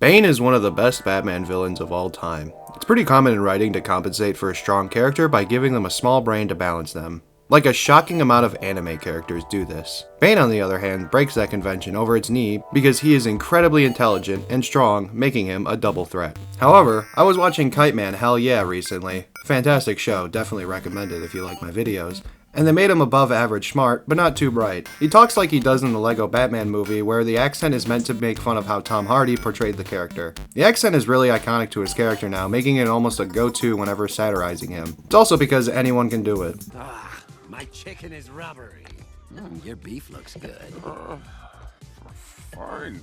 Bane is one of the best Batman villains of all time. It's pretty common in writing to compensate for a strong character by giving them a small brain to balance them. Like a shocking amount of anime characters do this. Bane, on the other hand, breaks that convention over its knee because he is incredibly intelligent and strong, making him a double threat. However, I was watching Kite Man Hell Yeah recently. Fantastic show, definitely recommend it if you like my videos. And they made him above average smart, but not too bright. He talks like he does in the Lego Batman movie, where the accent is meant to make fun of how Tom Hardy portrayed the character. The accent is really iconic to his character now, making it almost a go-to whenever satirizing him. It's also because anyone can do it. My chicken is rubbery. Your beef looks good. Fine.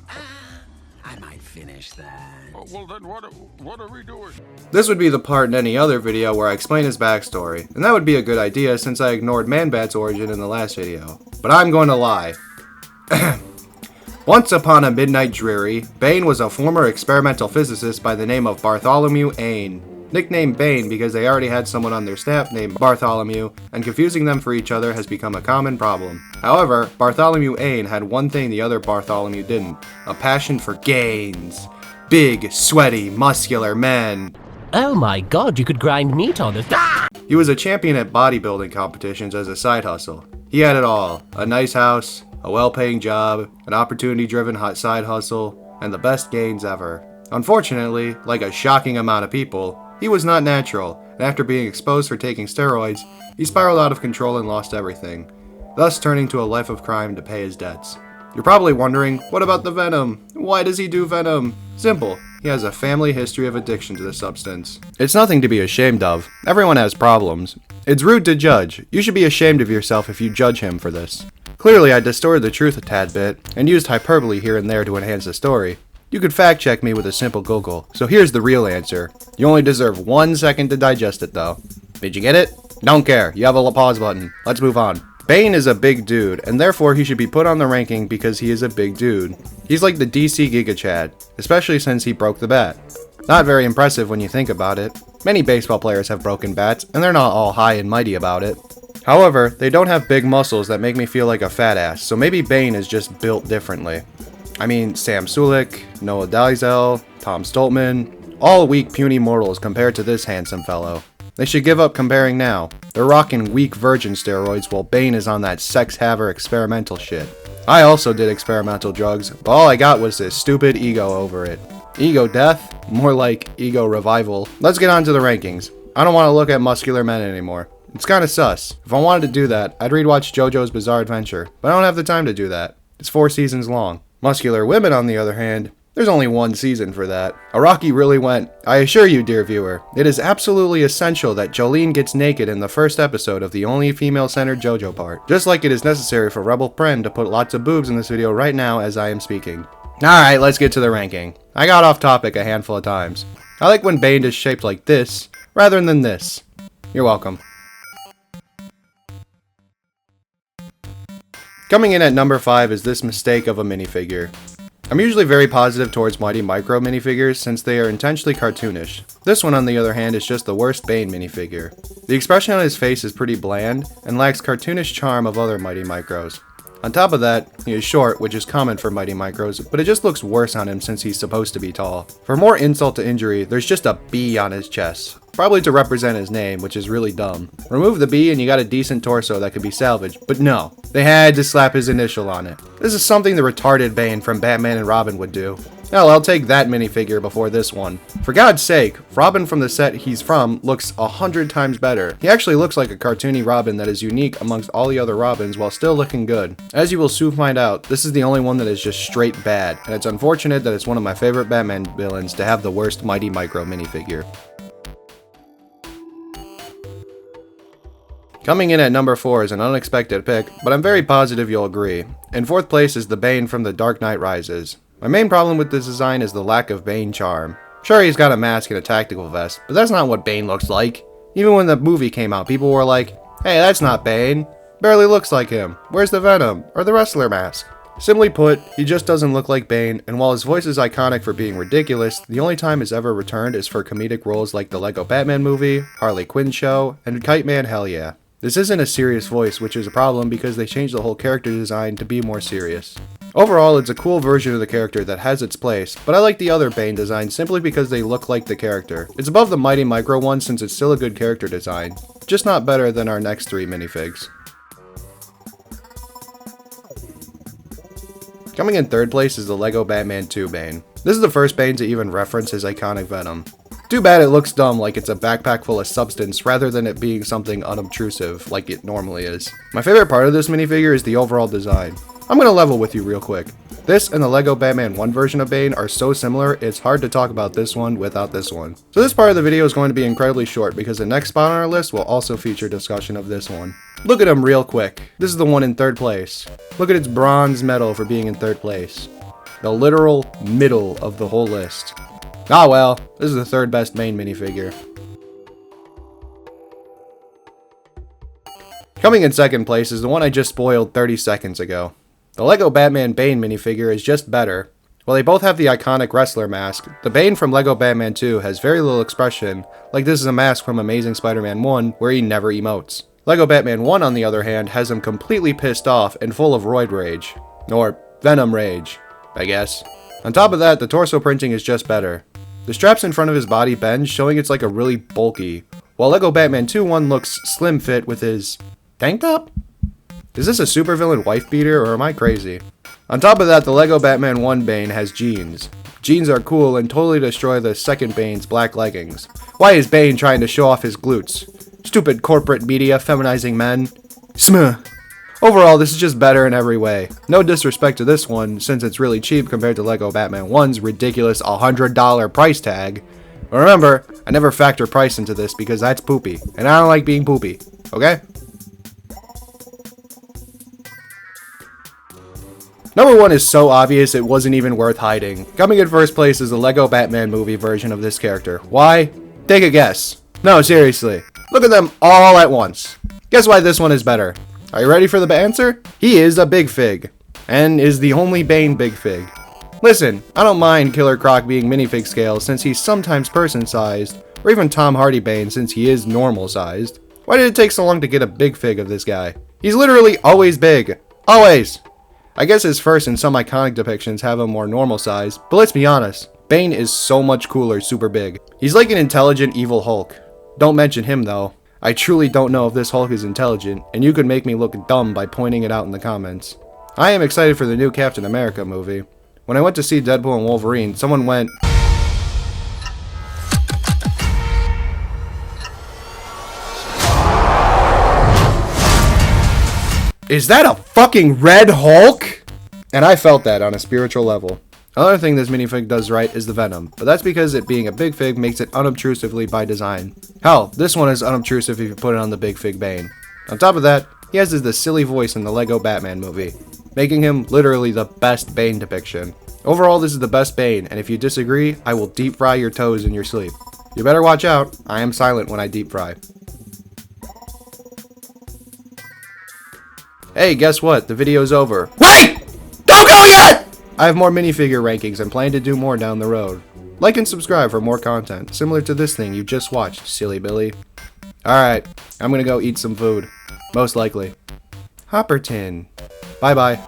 I might finish that. Well then what are we doing? This would be the part in any other video where I explain his backstory, and that would be a good idea since I ignored Man-Bat's origin in the last video. But I'm going to lie. Once upon a midnight dreary, Bane was a former experimental physicist by the name of Bartholomew Ain. Nicknamed Bane because they already had someone on their staff named Bartholomew, and confusing them for each other has become a common problem. However, Bartholomew Ain had one thing the other Bartholomew didn't: a passion for gains. Big, sweaty, muscular men. Oh my god, you could grind meat on it. Ah! He was a champion at bodybuilding competitions as a side hustle. He had it all: a nice house, a well-paying job, an opportunity-driven hot side hustle, and the best gains ever. Unfortunately, like a shocking amount of people, he was not natural, and after being exposed for taking steroids, he spiraled out of control and lost everything, thus turning to a life of crime to pay his debts. You're probably wondering, what about the venom? Why does he do venom? Simple, he has a family history of addiction to the substance. It's nothing to be ashamed of. Everyone has problems. It's rude to judge. You should be ashamed of yourself if you judge him for this. Clearly, I distorted the truth a tad bit, and used hyperbole here and there to enhance the story. You could fact check me with a simple Google, so here's the real answer. You only deserve 1 second to digest it though. Did you get it? Don't care, you have a pause button. Let's move on. Bane is a big dude, and therefore he should be put on the ranking because he is a big dude. He's like the DC Giga Chad, especially since he broke the bat. Not very impressive when you think about it. Many baseball players have broken bats, and they're not all high and mighty about it. However, they don't have big muscles that make me feel like a fat ass, so maybe Bane is just built differently. I mean, Sam Sulek, Noah Dizel, Tom Stoltman, all weak puny mortals compared to this handsome fellow. They should give up comparing now. They're rocking weak virgin steroids while Bane is on that sex haver experimental shit. I also did experimental drugs, but all I got was this stupid ego over it. Ego death? More like ego revival. Let's get on to the rankings. I don't want to look at muscular men anymore. It's kinda sus. If I wanted to do that, I'd rewatch JoJo's Bizarre Adventure, but I don't have the time to do that. It's 4 seasons long. Muscular women, on the other hand, there's only 1 season for that. Araki really went. I assure you, dear viewer, it is absolutely essential that Jolene gets naked in the first episode of the only female-centered JoJo part. Just like it is necessary for Rebel Pren to put lots of boobs in this video right now as I am speaking. Alright, let's get to the ranking. I got off topic a handful of times. I like when Bane is shaped like this, rather than this. You're welcome. Coming in at number 5 is this mistake of a minifigure. I'm usually very positive towards Mighty Micro minifigures since they are intentionally cartoonish. This one, on the other hand, is just the worst Bane minifigure. The expression on his face is pretty bland and lacks cartoonish charm of other Mighty Micros. On top of that, he is short, which is common for Mighty Micros, but it just looks worse on him since he's supposed to be tall. For more insult to injury, there's just a B on his chest. Probably to represent his name, which is really dumb. Remove the B and you got a decent torso that could be salvaged, but no. They had to slap his initial on it. This is something the retarded Bane from Batman and Robin would do. Hell, I'll take that minifigure before this one. For God's sake, Robin from the set he's from looks 100 times better. He actually looks like a cartoony Robin that is unique amongst all the other Robins while still looking good. As you will soon find out, this is the only one that is just straight bad, and it's unfortunate that it's one of my favorite Batman villains to have the worst Mighty Micro minifigure. Coming in at number 4 is an unexpected pick, but I'm very positive you'll agree. In 4th place is the Bane from The Dark Knight Rises. My main problem with this design is the lack of Bane charm. Sure, he's got a mask and a tactical vest, but that's not what Bane looks like. Even when the movie came out, people were like, hey, that's not Bane. Barely looks like him. Where's the Venom? Or the wrestler mask? Simply put, he just doesn't look like Bane, and while his voice is iconic for being ridiculous, the only time it's ever returned is for comedic roles like the Lego Batman movie, Harley Quinn show, and Kite Man Hell Yeah. This isn't a serious voice, which is a problem because they changed the whole character design to be more serious. Overall, it's a cool version of the character that has its place, but I like the other Bane designs simply because they look like the character. It's above the Mighty Micro one since it's still a good character design, just not better than our next 3 minifigs. Coming in third place is the LEGO Batman 2 Bane. This is the first Bane to even reference his iconic Venom. Too bad it looks dumb like it's a backpack full of substance rather than it being something unobtrusive like it normally is. My favorite part of this minifigure is the overall design. I'm gonna level with you real quick. This and the LEGO Batman 1 version of Bane are so similar, it's hard to talk about this one without this one. So this part of the video is going to be incredibly short because the next spot on our list will also feature discussion of this one. Look at him real quick. This is the one in third place. Look at its bronze medal for being in third place. The literal middle of the whole list. Ah well, this is the third best Bane minifigure. Coming in second place is the one I just spoiled 30 seconds ago. The LEGO Batman Bane minifigure is just better. While they both have the iconic wrestler mask, the Bane from LEGO Batman 2 has very little expression, like this is a mask from Amazing Spider-Man 1 where he never emotes. LEGO Batman 1 on the other hand has him completely pissed off and full of roid rage. Or Venom rage, I guess. On top of that, the torso printing is just better. The straps in front of his body bend, showing it's like a really bulky, while LEGO Batman 2 one looks slim fit with his tank top? Is this a supervillain wife beater or am I crazy? On top of that, the LEGO Batman 1 Bane has jeans. Jeans are cool and totally destroy the second Bane's black leggings. Why is Bane trying to show off his glutes? Stupid corporate media feminizing men. Smh. Overall, this is just better in every way. No disrespect to this one, since it's really cheap compared to LEGO Batman 1's ridiculous $100 price tag. But remember, I never factor price into this because that's poopy, and I don't like being poopy, okay? Number 1 is so obvious it wasn't even worth hiding. Coming in first place is the LEGO Batman movie version of this character. Why? Take a guess. No, seriously. Look at them all at once. Guess why this one is better. Are you ready for the answer? He is a big fig, and is the only Bane big fig. Listen, I don't mind Killer Croc being minifig scale since he's sometimes person-sized, or even Tom Hardy Bane since he is normal-sized. Why did it take so long to get a big fig of this guy? He's literally always big. Always! I guess his first and some iconic depictions have him more normal size, but let's be honest, Bane is so much cooler super big. He's like an intelligent evil Hulk. Don't mention him though. I truly don't know if this Hulk is intelligent, and you could make me look dumb by pointing it out in the comments. I am excited for the new Captain America movie. When I went to see Deadpool and Wolverine, someone went, "Is that a fucking Red Hulk?" And I felt that on a spiritual level. Another thing this minifig does right is the Venom, but that's because it being a big fig makes it unobtrusively by design. Hell, this one is unobtrusive if you put it on the big fig Bane. On top of that, he has the silly voice in the LEGO Batman movie, making him literally the best Bane depiction. Overall, this is the best Bane, and if you disagree, I will deep fry your toes in your sleep. You better watch out, I am silent when I deep fry. Hey, guess what? The video's over. Wait! Don't go yet! I have more minifigure rankings and plan to do more down the road. Like and subscribe for more content, similar to this thing you just watched, silly Billy. Alright, I'm gonna go eat some food. Most likely. Hopperton. Bye bye.